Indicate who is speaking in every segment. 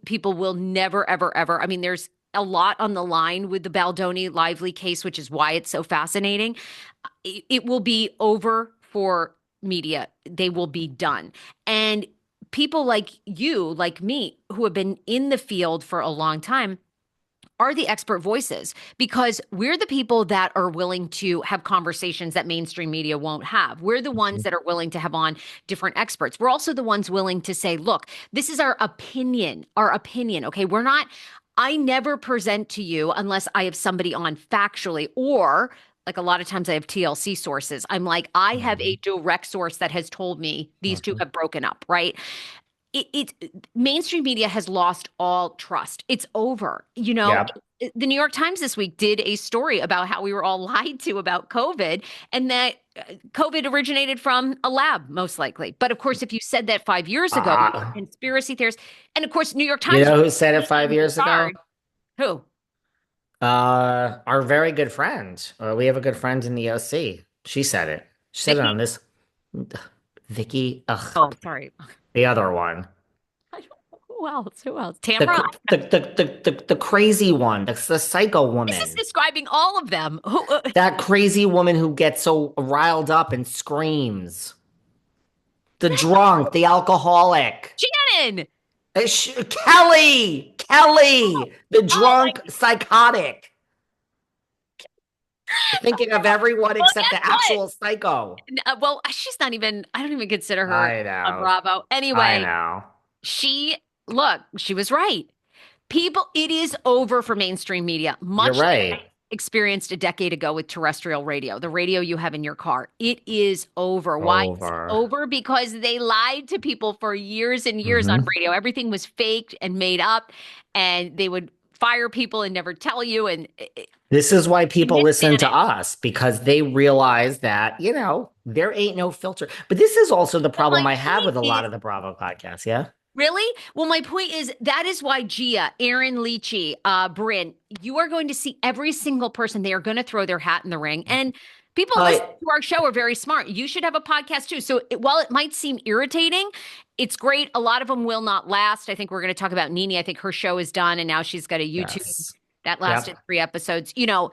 Speaker 1: People will never, ever, ever. I mean, there's a lot on the line with the Baldoni Lively case, which is why it's so fascinating. It will be over for media. They will be done. And people like you, like me, who have been in the field for a long time, are the expert voices because we're the people that are willing to have conversations that mainstream media won't have. We're the ones that are willing to have on different experts. We're also the ones willing to say, look, this is our opinion, our opinion. Okay. I never present to you unless I have somebody on factually or like a lot of times I have TLC sources. I'm like, I have a
Speaker 2: Mhm.
Speaker 1: direct source that has told me these two
Speaker 2: Mhm.
Speaker 1: have broken up, right? Mainstream media has lost all trust. It's over.
Speaker 2: Yep.
Speaker 1: The New York Times this week did a story about how we were all lied to about COVID and that COVID originated from a lab, most likely. But of course, if you said that 5 years ago, you were a
Speaker 2: Uh,
Speaker 1: conspiracy theorist. And of course, New York
Speaker 2: you
Speaker 1: Times
Speaker 2: know
Speaker 1: was
Speaker 2: who said it
Speaker 1: leading
Speaker 2: five
Speaker 1: the
Speaker 2: years ago?
Speaker 1: charge. Who?
Speaker 2: Our very good friend. We have a good friend in the OC. She said it. She said it
Speaker 1: Vicky?
Speaker 2: on this. Vicky,
Speaker 1: Oh, sorry.
Speaker 2: the other one.
Speaker 1: I don't know who else. Who else?
Speaker 2: The
Speaker 1: Tamara?
Speaker 2: cr- the crazy one, the psycho
Speaker 1: This is
Speaker 2: woman.
Speaker 1: describing all of them. Who?
Speaker 2: That crazy woman who gets so riled up and screams. The drunk, the alcoholic.
Speaker 1: Shannon.
Speaker 2: Kelly, the
Speaker 1: Oh
Speaker 2: drunk psychotic. Thinking of everyone
Speaker 1: well,
Speaker 2: except
Speaker 1: guess
Speaker 2: the
Speaker 1: what?
Speaker 2: actual psycho.
Speaker 1: Well, she's not even, I don't even consider her
Speaker 2: I
Speaker 1: on
Speaker 2: know.
Speaker 1: Bravo.
Speaker 2: I
Speaker 1: Anyway,
Speaker 2: know.
Speaker 1: she, look, she was right. It is over for mainstream media,
Speaker 2: You're
Speaker 1: much like I
Speaker 2: right.
Speaker 1: experienced a decade ago with terrestrial radio, the radio you have in your car. It is over. Why is it
Speaker 2: Over.
Speaker 1: over? Because they lied to people for years and years on
Speaker 2: Hmm.
Speaker 1: radio. Everything was faked and made up, and they would fire people and never tell you. And
Speaker 2: This is why people listen to
Speaker 1: mismanaged.
Speaker 2: us because they realize that, there ain't no filter. But this is also the
Speaker 1: But my
Speaker 2: problem I have
Speaker 1: point
Speaker 2: with a lot
Speaker 1: is,
Speaker 2: of the Bravo podcasts. Yeah.
Speaker 1: really? Well, my point is that is why Gia, Erin, Lichy, Brynn, you are going to see every single person. They are going to throw their hat in the ring. And people listening
Speaker 2: But
Speaker 1: to our show are very smart. You should have a podcast too. So while it might seem irritating, it's great. A lot of them will not last. I think we're going to talk about Nene. I think her show is done, and now she's got a YouTube
Speaker 2: yes.
Speaker 1: that lasted
Speaker 2: Yep.
Speaker 1: 3 episodes. Uh,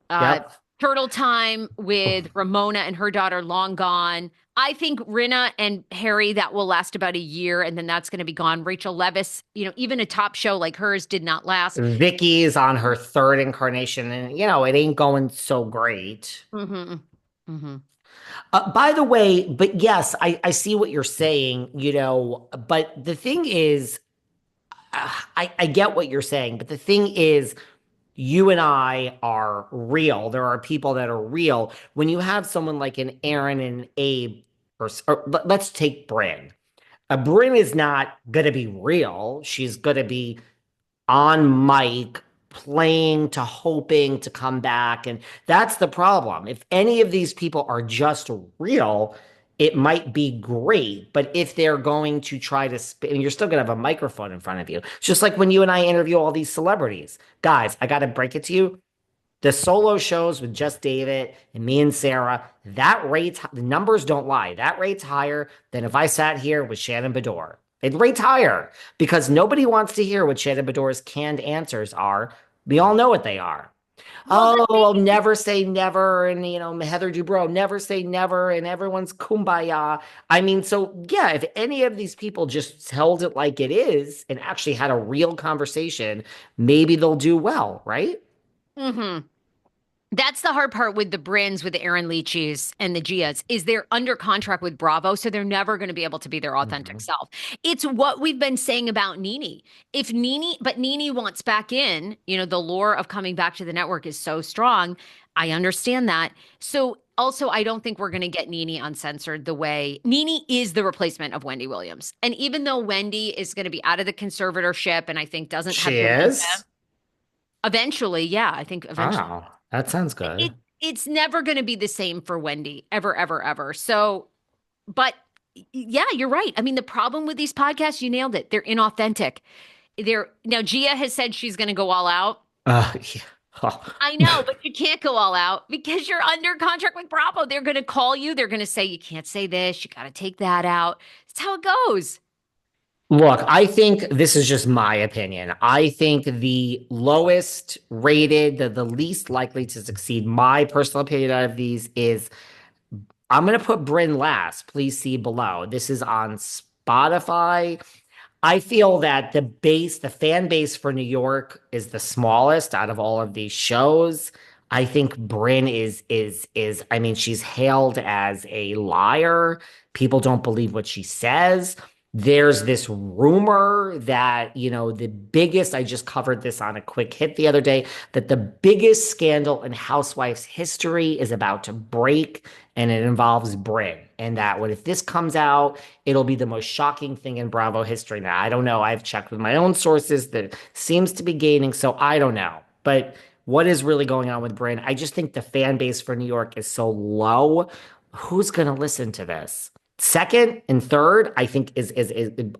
Speaker 2: Yep.
Speaker 1: Turtle Time with Ramona and her daughter long gone. I think Rinna and Harry that will last about a year and then that's going to be gone. Rachel Leviss, even a top show like hers did not last.
Speaker 2: Vicky's on her third incarnation, and it ain't going so great.
Speaker 1: Hmm. Hmm.
Speaker 2: By the way, but yes, I see what you're saying, but the thing is, I get what you're saying, but the thing is, you and I are real. There are people that are real. When you have someone like an Aaron and Abe, or let's take Brynn. Brynn is not going to be real. She's going to be on mic playing to hoping to come back. And that's the problem. If any of these people are just real, it might be great. But if they're going to try to spin, you're still going to have a microphone in front of you. It's just like when you and I interview all these celebrities. Guys, I got to break it to you. The solo shows with just David and me and Sarah, the numbers don't lie. That rate's higher than if I sat here with Shannon Bedore. It rates higher because nobody wants to hear what Shannon Bedore's canned answers are. We all know what they are.
Speaker 1: Well, the
Speaker 2: Oh,
Speaker 1: thing
Speaker 2: I'll never say never. And, Heather Dubrow, never say never. And everyone's kumbaya. I mean, so yeah, if any of these people just held it like it is and actually had a real conversation, maybe they'll do well, right?
Speaker 1: hmm That's the hard part with the Brins, with the Aaron Leachies and the Gias, is they're under contract with Bravo, so they're never going to be able to be their authentic
Speaker 2: Mhm.
Speaker 1: self. It's what we've been saying about Nene. But Nene wants back in, the lure of coming back to the network is so strong. I understand that. So also, I don't think we're going to get Nene uncensored the way Nene is the replacement of Wendy Williams. And even though Wendy is going to be out of the conservatorship and I think doesn't have
Speaker 2: She
Speaker 1: dementia,
Speaker 2: is?
Speaker 1: eventually, yeah, I think eventually
Speaker 2: Oh, that sounds
Speaker 1: it
Speaker 2: good.
Speaker 1: it's never going to be the same for Wendy ever, ever, ever. So, but yeah, you're right. I mean, the problem with these podcasts, you nailed it. They're inauthentic. They're now Gia has said she's going to go all out.
Speaker 2: Yeah. Oh.
Speaker 1: I know, but you can't go all out because you're under contract with Bravo. They're going to call you. They're going to say you can't say this. You got to take that out. That's how it goes.
Speaker 2: Look, I think this is just my opinion. I think the lowest rated, the least likely to succeed, my personal opinion out of these is I'm going to put Bryn last. Please see below. This is on Spotify. I feel that the fan base for New York is the smallest out of all of these shows. I think Bryn is I mean, she's hailed as a liar. People don't believe what she says. There's this rumor that, the biggest, I just covered this on a quick hit the other day, that the biggest scandal in Housewives history is about to break, and it involves Bryn. And that if this comes out, it'll be the most shocking thing in Bravo history. Now, I don't know. I've checked with my own sources that seems to be gaining, so I don't know. But what is really going on with Bryn? I just think the fan base for New York is so low. Who's going to listen to this? Second and third, I think is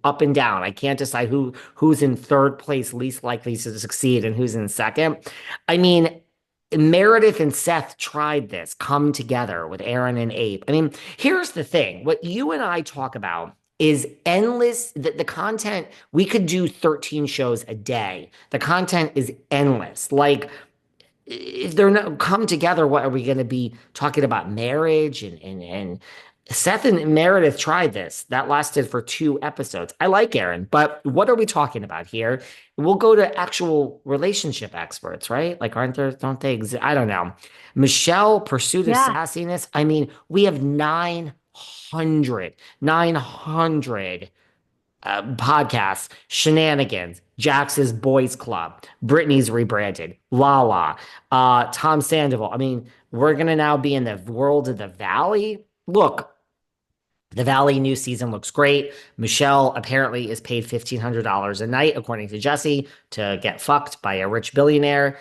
Speaker 2: up and down. I can't decide who's in third place, least likely to succeed, and who's in second. I mean, Meredith and Seth tried this, come together with Erin and Abe. I mean, here's the thing. What you and I talk about is endless. The content, we could do 13 shows a day. The content is endless. Like, if they're not come together, what are we going to be talking about? Marriage and Seth and Meredith tried this. That lasted for 2 episodes. I like Erin, but what are we talking about here? We'll go to actual relationship experts, right? Like, aren't there, don't they exist? I don't know. Michelle, Pursuit of
Speaker 1: Yeah.
Speaker 2: Sassiness. I mean, we have 900 podcasts, Shenanigans, Jax's Boys Club, Brittany's rebranded, Lala, Tom Sandoval. I mean, we're gonna now be in the world of the Valley. Look, the Valley new season looks great. Michelle apparently is paid $1,500 a night, according to Jesse, to get fucked by a rich billionaire.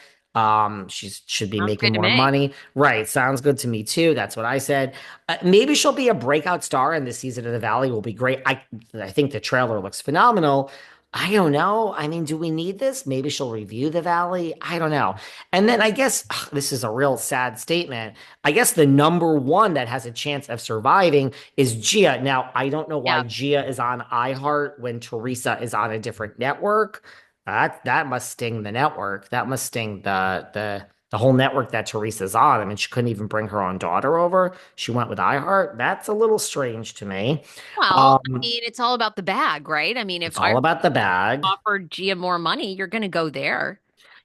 Speaker 2: She should be
Speaker 1: Sounds
Speaker 2: making
Speaker 1: good to
Speaker 2: more
Speaker 1: me.
Speaker 2: money. Right. Sounds good to me too. That's what I said. Maybe she'll be a breakout star, and this season of The Valley will be great. I think the trailer looks phenomenal. I don't know. I mean, do we need this? Maybe she'll review The Valley. I don't know. And then I guess this is a real sad statement. I guess the number one that has a chance of surviving is Gia. Now, I don't know why
Speaker 1: Yeah.
Speaker 2: Gia is on iHeart when Teresa is on a different network. That must sting the network. That must sting the whole network that Teresa's on. I mean, she couldn't even bring her own daughter over. She went with iHeart. That's a little strange to me.
Speaker 1: Well, I
Speaker 2: Um,
Speaker 1: mean, it's all about the bag, right? I mean, if
Speaker 2: it's
Speaker 1: I
Speaker 2: all about the bag.
Speaker 1: offered Gia more money, you're going to go there.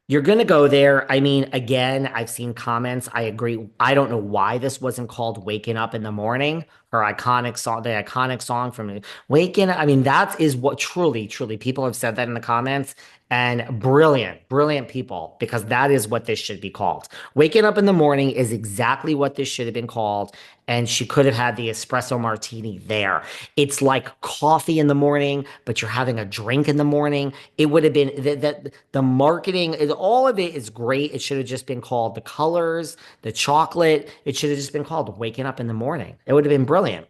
Speaker 2: You're going to go there. I mean, again, I've seen comments. I agree. I don't know why this wasn't called Waking Up in the Morning, her iconic song, the iconic song from Waking Up. I mean, that is what truly, truly people have said that in the comments. And brilliant, brilliant people, because that is what this should be called. Waking Up in the Morning is exactly what this should have been called. And she could have had the espresso martini there. It's like coffee in the morning, but you're having a drink in the morning. It would have been that the marketing, all of it is great. It should have just been called the colors, the chocolate. It should have just been called waking up in the morning. It would have been brilliant.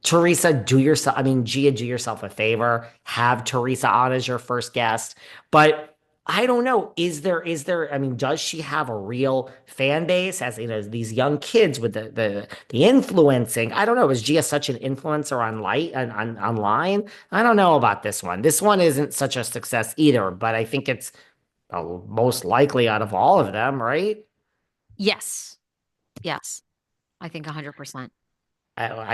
Speaker 2: Teresa, I mean, Gia, do yourself a favor. Have Teresa on as your first guest. But I don't know. I mean, does she have a real fan base as these young kids with the influencing? I don't know. Is Gia such an influencer online? I don't know about this one. This one isn't such a success either, but I think it's most likely out of all of them, right?
Speaker 1: Yes. Yes. I think 100%.
Speaker 2: I